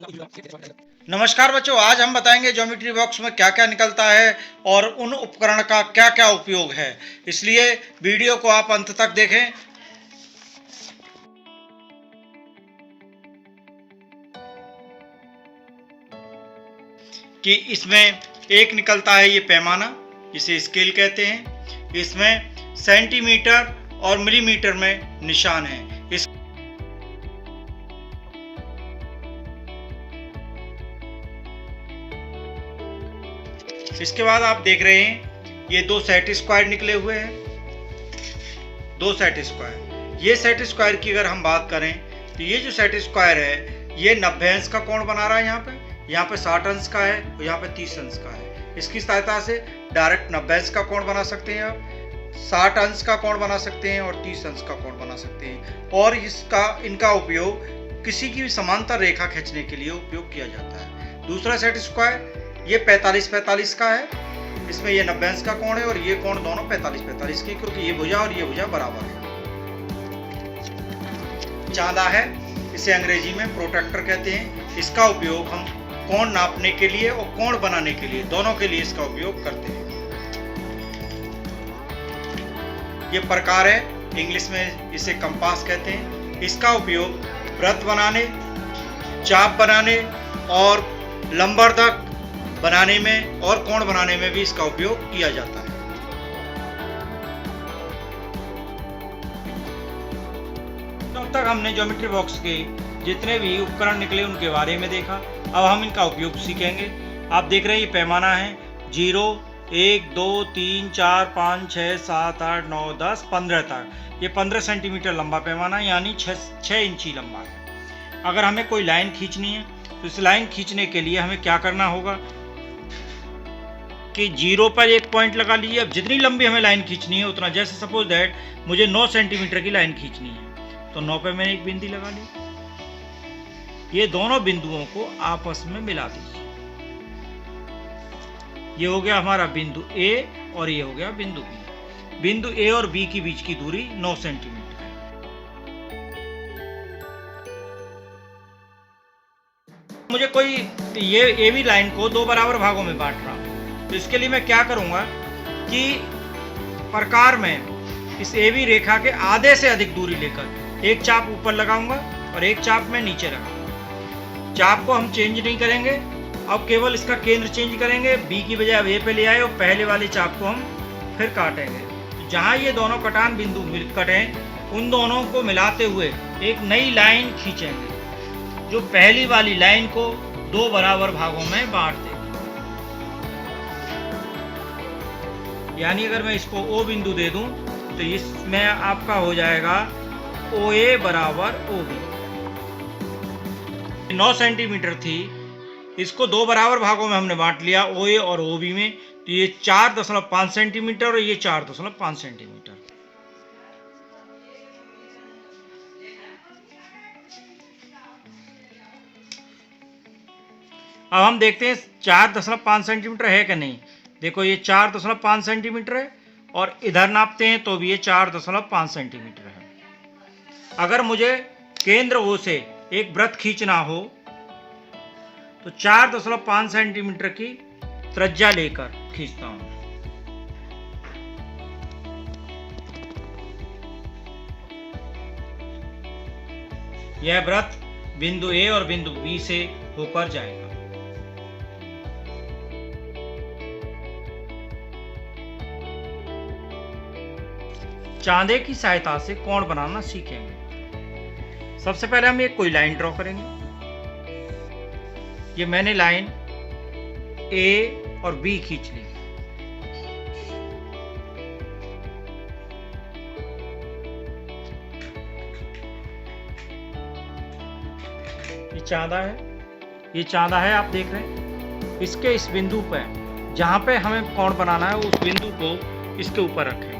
नमस्कार बच्चों, आज हम बताएंगे ज्योमेट्री बॉक्स में क्या क्या निकलता है और उन उपकरण का क्या क्या उपयोग है। इसलिए वीडियो को आप अंत तक देखें। कि इसमें एक निकलता है ये पैमाना, इसे स्केल कहते हैं। इसमें सेंटीमीटर और मिलीमीटर में निशान है। इसके बाद आप देख रहे हैं ये दो सेट स्क्वायर निकले हुए हैं, दो सेट स्क्वायर। ये सेट स्क्वायर की अगर हम बात करें तो ये जो सेट स्क्वायर है ये 90 अंश का कोण बना रहा है। यहाँ पे 60 अंश का है और यहाँ पे 30 अंश का है। इसकी सहायता से डायरेक्ट 90 अंश का कोण बना सकते हैं आप, 60 अंश का कोण बना सकते हैं और 30 अंश का कोण बना सकते हैं। और इनका उपयोग किसी की भी समांतर रेखा खींचने के लिए उपयोग किया जाता है। दूसरा सेट स्क्वायर ये 45-45 का है। इसमें ये 90 अंश का कोण है और ये कोण दोनों 45-45 के, क्योंकि ये भुजा और ये भुजा बराबर है। चांदा है, इसे अंग्रेजी में प्रोट्रैक्टर कहते हैं। इसका उपयोग हम कोण नापने के लिए और कोण बनाने के लिए, दोनों के लिए इसका उपयोग करते हैं। ये प्रकार है, इंग्लिश में इसे कंपास कहते हैं। इसका उपयोग वृत्त बनाने, चाप बनाने और लंबवर्धक बनाने में और कोण बनाने में भी इसका उपयोग किया जाता है। तो अब तक हमने ज्योमेट्री बॉक्स के जितने भी उपकरण निकले उनके बारे में देखा। अब हम इनका उपयोग सीखेंगे। आप देख रहे हैं ये पैमाना है 0, 1, 2, 3, 4, 5, 6, 7, 8, 9, 10, 15 तक। ये 15 सेंटीमीटर लंबा पैमाना यानी 6 इंची लंबा है। अगर हमें कोई लाइन खींचनी है तो इस लाइन खींचने के लिए हमें क्या करना होगा कि 0 पर एक पॉइंट लगा लीजिए। अब जितनी लंबी हमें लाइन खींचनी है उतना, जैसे सपोज दैट मुझे 9 सेंटीमीटर की लाइन खींचनी है तो 9 पे मैंने एक बिंदी लगा ली। ये दोनों बिंदुओं को आपस में मिला दीजिए। ये हो गया हमारा बिंदु A और ये हो गया बिंदु B। बिंदु A और B के बीच की दूरी 9 सेंटीमीटर है। मुझे कोई ये AB लाइन को 2 बराबर भागों में बांट रहा हूं, तो इसके लिए मैं क्या करूंगा कि प्रकार में इस AB रेखा के आधे से अधिक दूरी लेकर एक चाप ऊपर लगाऊंगा और एक चाप मैं नीचे लगाऊंगा। चाप को हम चेंज नहीं करेंगे, अब केवल इसका केंद्र चेंज करेंगे। B की बजाय A पे ले आए और पहले वाले चाप को हम फिर काटेंगे। तो जहां ये दोनों कटान बिंदु कटे उन दोनों को मिलाते हुए एक नई लाइन खींचेंगे जो पहली वाली लाइन को 2 बराबर भागों में बांट देगी। यानी अगर मैं इसको O बिंदु दे दूं तो इसमें आपका हो जाएगा OA बराबर OB। 9 सेंटीमीटर थी, इसको 2 बराबर भागों में हमने बांट लिया OA और OB में। तो ये 4.5 सेंटीमीटर और ये 4.5 सेंटीमीटर। अब हम देखते हैं 4.5 सेंटीमीटर है कि नहीं। देखो ये 4.5 सेंटीमीटर है और इधर नापते हैं तो भी ये 4.5 सेंटीमीटर है। अगर मुझे केंद्र O से एक वृत्त खींचना हो तो 4.5 सेंटीमीटर की त्रिज्या लेकर खींचता हूं। यह वृत्त बिंदु A और बिंदु B से होकर जाएगा। चांदे की सहायता से कोण बनाना सीखेंगे। सबसे पहले हम एक कोई लाइन ड्रॉ करेंगे। ये मैंने लाइन A और B खींच ली। ये चांदा है, ये चांदा है, आप देख रहे हैं। इसके इस बिंदु पर जहां पे हमें कोण बनाना है उस बिंदु को इसके ऊपर रखेंगे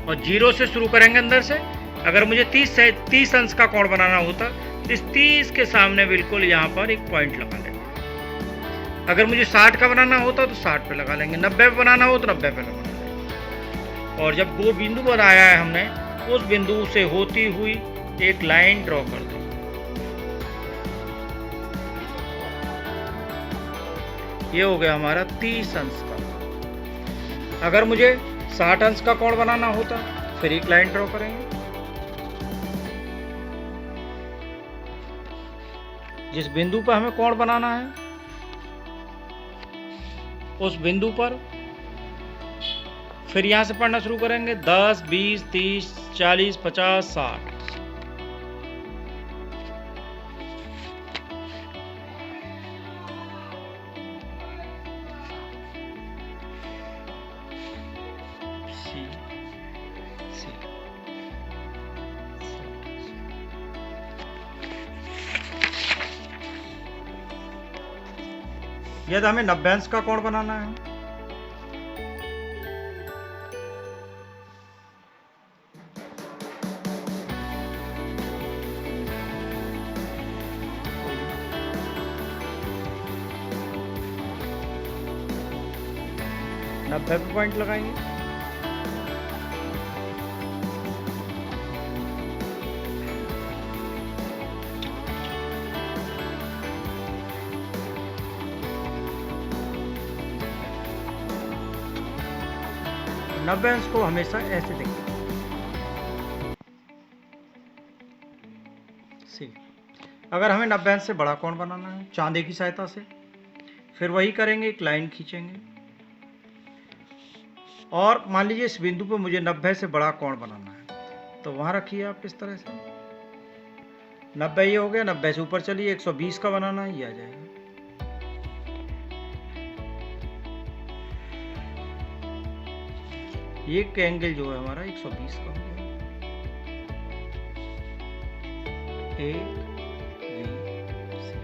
और 0 से शुरू करेंगे अंदर से। अगर मुझे 30 अंश का कोण बनाना होता तो इस 30 के सामने बिल्कुल यहाँ पर एक पॉइंट लगा लेंगे। अगर मुझे 60 का बनाना होता तो 60 पे लगा लेंगे, 90 पे बनाना हो तो 90 पे लगा लेंगे। और जब वो बिंदु बनाया है हमने, उस बिंदु से होती हुई एक लाइन ड्रॉ कर देंगे। ये हो गया हमारा 30 अंश का। अगर मुझे 60 अंश का कोण बनाना होता फिर एक लाइन ड्रॉ करेंगे। जिस बिंदु पर हमें कोण बनाना है उस बिंदु पर फिर यहां से पढ़ना शुरू करेंगे 10, 20, 30, 40, 50, 60। यदि हमें 90 अंश का कोण बनाना है नब्बे पे पॉइंट लगाएंगे। नब्बे अंश को हमेशा ऐसे देखें। सी अगर हमें 90 अंश से बड़ा कोण बनाना है चांदे की सहायता से फिर वही करेंगे, एक लाइन खींचेंगे और मान लीजिए इस बिंदु पे मुझे 90 से बड़ा कोण बनाना है तो वहां रखिए आप इस तरह से। 90 ये हो गया, 90 से ऊपर चलिए 120 का बनाना है, ये आ जाएगा। ये एंगल जो है हमारा 120 का हो गया। A B C.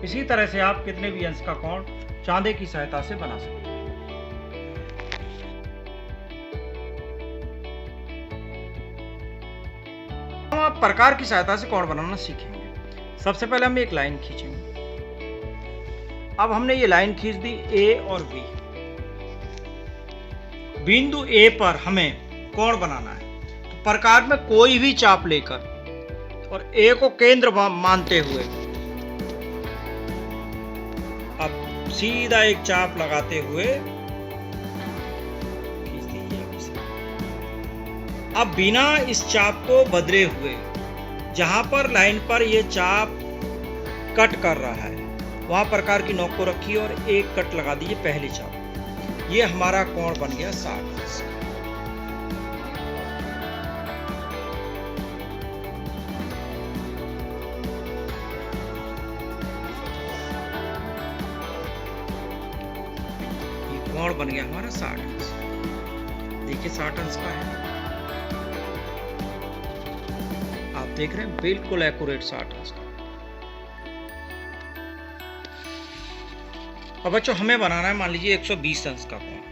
इसी तरह से आप कितने भी अंश का कोण चांदे की सहायता से बना सकते हैं। हम आप प्रकार की सहायता से कोण बनाना सीखेंगे। सबसे पहले हम एक लाइन खींचेंगे। अब हमने ये लाइन खींच दी ए और बी। बिंदु ए पर हमें कोण बनाना है तो प्रकार में कोई भी चाप लेकर और ए को केंद्र मानते हुए अब सीधा एक चाप लगाते हुए खींच दीजिए। अब बिना इस चाप को बदले हुए जहां पर लाइन पर ये चाप कट कर रहा है वहां प्रकार की नोक को रखिए और एक कट लगा दीजिए पहली चाप। ये हमारा कोण बन गया 60 अंश। ये कोण बन गया हमारा 60 अंश। देखिए 60 अंश का है, आप देख रहे हैं बिल्कुल एक्यूरेट 60 अंश का। अब बच्चों हमें बनाना है मान लीजिए 120 अंश का कोण।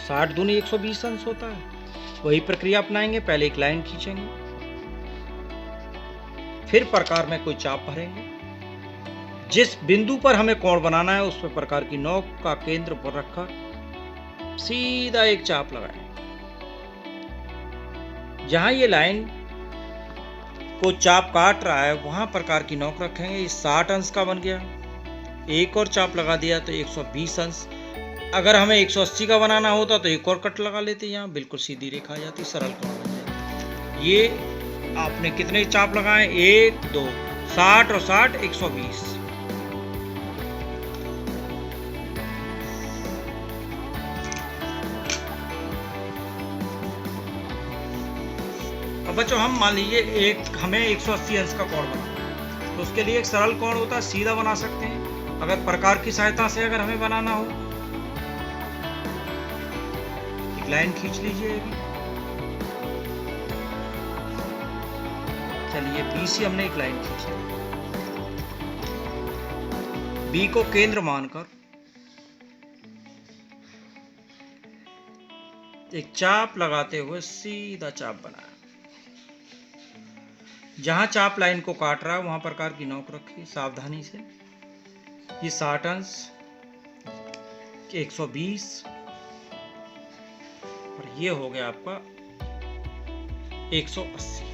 60 दूनी 120 अंश होता है। वही प्रक्रिया अपनाएंगे, पहले एक लाइन खींचेंगे फिर प्रकार में कोई चाप भरेंगे। जिस बिंदु पर हमें कोण बनाना है उस पर प्रकार की नोक का केंद्र पर रखकर सीधा एक चाप लगाएं। जहां ये लाइन को चाप काट रहा है वहां प्रकार की नोक रखेंगे। ये 60 अंश का बन गया। एक और चाप लगा दिया तो 120 अंश। अगर हमें 180 का बनाना होता तो एक और कट लगा लेते, यहाँ बिल्कुल सीधी रेखा आ जाती, सरल कोण बन जाती। ये आपने कितने चाप लगाए? 1, 2, 60 और 60 120। अब बच्चों हम मान लीजिए हमें 180 अंश का कोण बनाना तो उसके लिए एक सरल कोण होता है, सीधा बना सकते हैं। अगर प्रकार की सहायता से अगर हमें बनाना हो एक लाइन खींच लीजिए। चलिए बी से हमने एक लाइन खींची। बी को केंद्र मानकर एक चाप लगाते हुए सीधा चाप बनाया। जहां चाप लाइन को काट रहा है वहां प्रकार की नोक रखिए सावधानी से। ये 60 अंश 120 और ये हो गया आपका 180।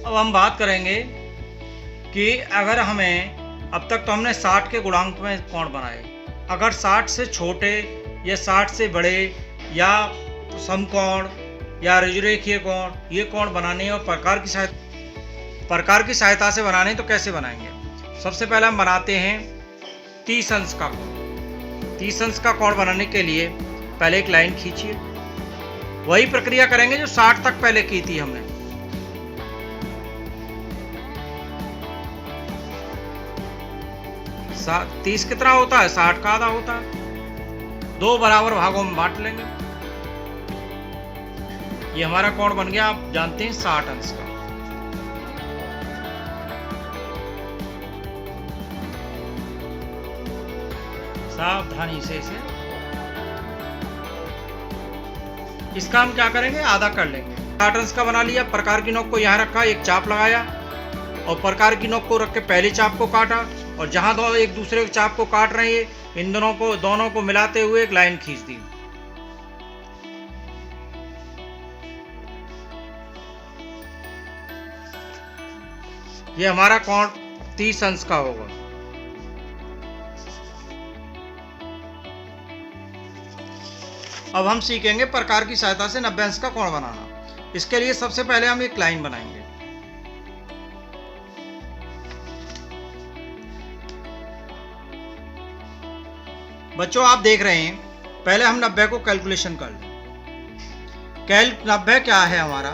अब हम बात करेंगे कि अगर हमें, अब तक तो हमने 60 के गुणांक में कोण बनाए, अगर 60 से छोटे या 60 से बड़े या समकोण या रुजुरेखीय कोण, ये कोण बनाने और प्रकार की सहायता से बनाने, तो कैसे बनाएंगे? सबसे पहले हम बनाते हैं 30 अंश का कोण। 30 अंश का कोण बनाने के लिए पहले एक लाइन खींचिए, वही प्रक्रिया करेंगे जो 60 तक पहले की थी हमने। सा 30 कितना होता है? 60 का आधा होता है। 2 बराबर भागों में बांट लेंगे। ये हमारा कोण बन गया, आप जानते हैं, 60 अंश का। सावधानी से इसे, इसका हम क्या करेंगे? आधा कर लेंगे। 60 अंश का बना लिया। प्रकार की नोक को यहाँ रखा, एक चाप लगाया और प्रकार की नोक को रख के पहले चाप को काटा, और जहां दो एक दूसरे के चाप को काट रहे हैं, इन दोनों को मिलाते हुए एक लाइन खींच दी। ये हमारा कोण 30 अंश का होगा। अब हम सीखेंगे प्रकार की सहायता से 90 अंश का कोण बनाना। इसके लिए सबसे पहले हम एक लाइन बनाएंगे। बच्चों आप देख रहे हैं, पहले हम 90 को कैलकुलेशन कर लें। 90 क्या है हमारा?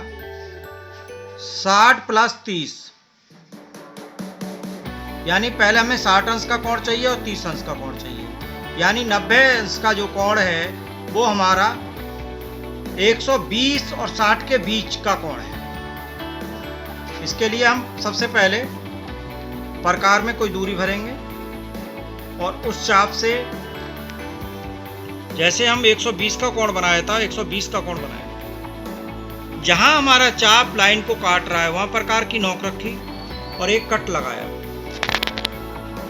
60 प्लस 30, यानी पहले हमें 60 अंश का कोण चाहिए और 30 अंश का कोण चाहिए, यानी 90 अंश का जो कोण है वो हमारा 120 और 60 के बीच का कोण है। इसके लिए हम सबसे पहले प्रकार में कोई दूरी भरेंगे और उस चाप से, जैसे हम 120 का कोण बनाया था, 120 का कोण बनाया, जहां हमारा चाप लाइन को काट रहा है वहां प्रकार की नोक रखी और एक कट लगाया।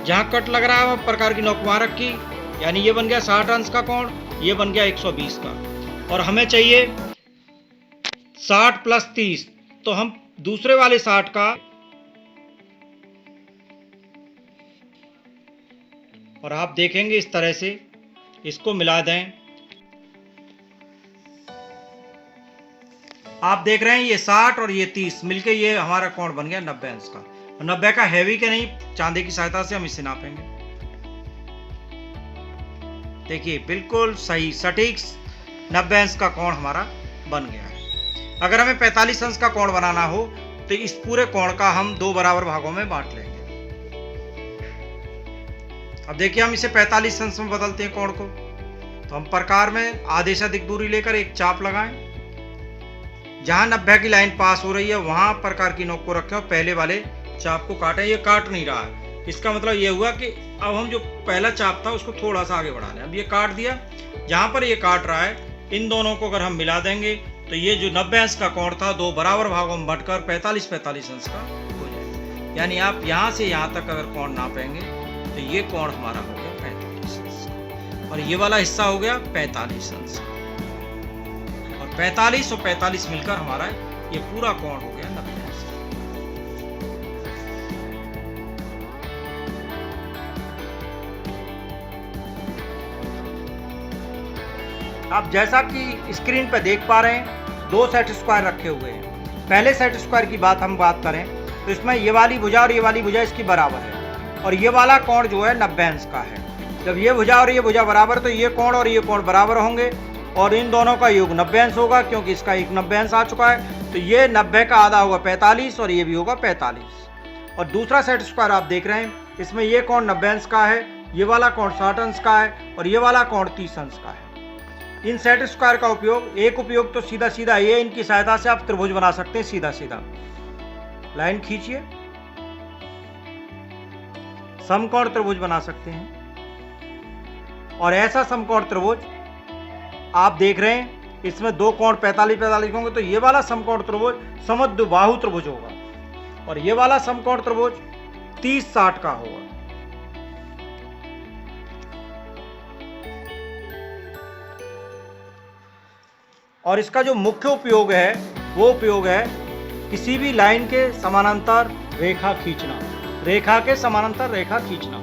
जहां कट लग रहा है वहां प्रकार की नोक वहां रखी, यानी ये बन गया 60 अंश का कोण, ये बन गया 120 का। और हमें चाहिए 60 प्लस 30, तो हम दूसरे वाले 60 का, और आप देखेंगे इस तरह से इसको मिला दें। आप देख रहे हैं ये 60 और ये 30 मिलके ये हमारा कोण बन गया 90 अंश का। 90 का हैवी के नहीं, चांदी की सहायता से हम इसे नापेंगे। देखिए बिल्कुल सही सटीक 90 अंश का कोण हमारा बन गया है। अगर हमें 45 अंश का कोण बनाना हो तो इस पूरे कोण का हम 2 बराबर भागों में बांट लेंगे। अब देखिए हम इसे 45 अंश में बदलते हैं कोण को, तो हम प्रकार में आधे से अधिक दूरी लेकर एक चाप लगाएं, जहां 90 की लाइन पास हो रही है वहां प्रकार की नोक को रखें और पहले वाले चाप को काटें। ये काट नहीं रहा है, इसका मतलब ये हुआ कि अब हम जो पहला चाप था उसको थोड़ा सा आगे बढ़ा लें। अब ये काट दिया, जहां पर ये काट रहा है इन दोनों को अगर हम मिला देंगे तो ये जो 90 अंश का कोण था 2 बराबर भागों में बंटकर 45 अंश का हो जाएगा। यानी आप यहां से यहां तक अगर कोण नापेंगे तो ये कोण हमारा हो गया 45 अंश का, और ये वाला हिस्सा हो गया 45 अंश का, और 45 और 45 मिलकर हमारा ये पूरा कोण हो गया 90 अंश का। आप जैसा कि स्क्रीन पर देख पा रहे हैं 2 सेट स्क्वायर रखे हुए हैं। पहले सेट स्क्वायर की बात करें तो इसमें ये वाली भुजा और ये वाली भुजा इसकी बराबर है, और ये वाला कोण जो है 90 अंश का है। जब ये भुजा और ये भुजा बराबर तो ये कोण और ये कोण बराबर होंगे, और इन दोनों का योग 90 अंश होगा, क्योंकि इसका एक 90 अंश आ चुका है। तो ये 90 का आधा होगा 45 और ये भी होगा 45। और दूसरा सेट स्क्वायर आप देख रहे हैं, इसमें ये कोण 90 अंश का है, ये वाला कोण 60 अंश का है, और ये वाला कोण 30 अंश का है। इन सेट स्क्वायर का उपयोग तो सीधा सीधा ये, इनकी सहायता से आप त्रिभुज बना सकते हैं। सीधा सीधा लाइन खींचिए, समकोण त्रिभुज बना सकते हैं। और ऐसा समकोण त्रिभुज आप देख रहे हैं, इसमें 2 कोण 45 होंगे, तो ये वाला समकोण त्रिभुज समद्विबाहु त्रिभुज होगा, और ये वाला समकोण त्रिभुज 30-60 का होगा। और इसका जो मुख्य उपयोग है वो उपयोग है किसी भी लाइन के समानांतर रेखा खींचना, रेखा के समानांतर रेखा खींचना।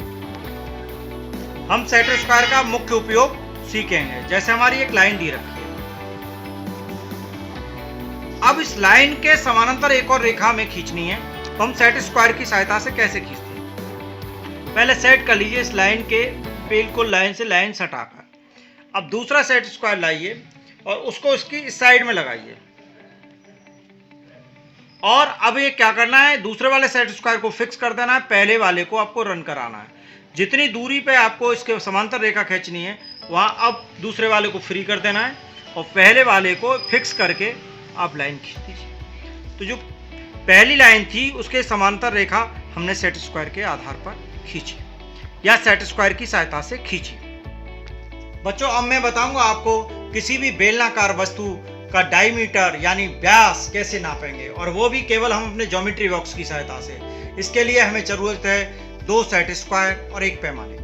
हम सेट स्क्वायर का मुख्य उपयोग सीखेंगे। जैसे हमारी एक लाइन दी रखी है, अब इस लाइन के समानांतर एक और रेखा में खींचनी है, तो हम सेट स्क्वायर की सहायता से कैसे खींचते हैं? पहले सेट कर लीजिए इस लाइन के बिल्कुल लाइन से लाइन सटाकर। अब दूसरा सेट स्क्वायर लाइए और उसको इसकी इस साइड में लगाइए। और अब ये क्या करना है, दूसरे वाले सेट स्क्वायर को फिक्स कर देना है, पहले वाले को आपको रन कराना है। जितनी दूरी पे आपको इसके समांतर रेखा खींचनी है, वहां अब दूसरे वाले को फ्री कर देना है और पहले वाले को फिक्स करके आप लाइन खींच दीजिए। तो जो पहली लाइन थी उसके समांतर रेखा हमने सेट स्क्वायर के आधार पर खींची या सेट स्क्वायर की सहायता से खींची। बच्चों, अब मैं बताऊंगा आपको किसी भी बेलनाकार वस्तु का डायमीटर यानी व्यास कैसे नापेंगे, और वो भी केवल हम अपने ज्योमेट्री बॉक्स की सहायता से। इसके लिए हमें जरूरत है 2 सेट स्क्वायर और 1 पैमाने की।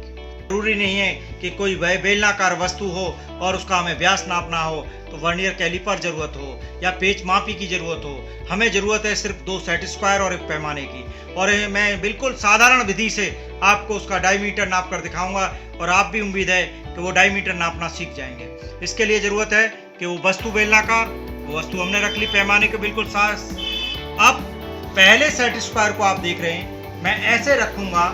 जरूरी नहीं है कि कोई बेलनाकार वस्तु हो और उसका हमें व्यास नापना हो, तो वर्नियर कैलिपर जरूरत हो या पेच मापी की जरूरत हो। हमें जरूरत है सिर्फ 2 सेट स्क्वायर और 1 पैमाने की। और मैं बिल्कुल साधारण विधि से आपको उसका डायमीटर नाप कर दिखाऊंगा और आप भी उम्मीद है कि वो डायमीटर नापना सीख जाएंगे। इसके लिए जरूरत है कि वो वस्तु बेलनाकार, वो वस्तु हमने रख ली पैमाने के बिल्कुल साथ। अब पहले सेट स्क्वायर को आप देख रहे हैं, मैं ऐसे रखूंगा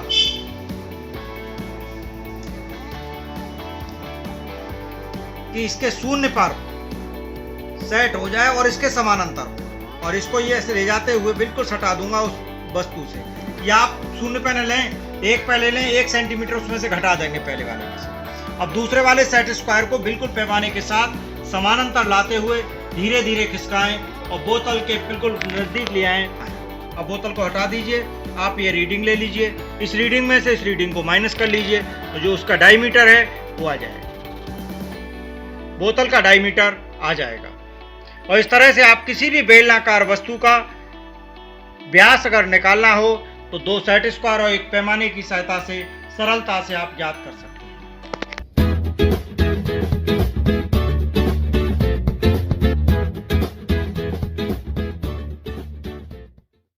कि इसके शून्य पर सेट हो जाए और इसके समानांतर, और इसको ये ऐसे ले जाते हुए बिल्कुल सटा दूंगा उस वस्तु से। या आप शून्य पे न लें, 1 पे ले लें, 1 सेंटीमीटर उसमें से घटा देंगे पहले वाले में से। अब दूसरे वाले सेट स्क्वायर को बिल्कुल पैमाने के साथ समानांतर लाते हुए धीरे धीरे खिसकाएं और बोतल के बिल्कुल नजदीक ले आएं। अब बोतल को हटा दीजिए, आप ये रीडिंग ले लीजिए, इस रीडिंग में से इस रीडिंग को माइनस कर लीजिए, तो जो उसका डायमीटर है वो आ जाएगा, बोतल का डायमीटर आ जाएगा। और इस तरह से आप किसी भी बेलनाकार वस्तु का व्यास अगर निकालना हो तो 2 सेट स्क्वायर और 1 पैमाने की सहायता से सरलता से आप ज्ञात कर सकते हैं।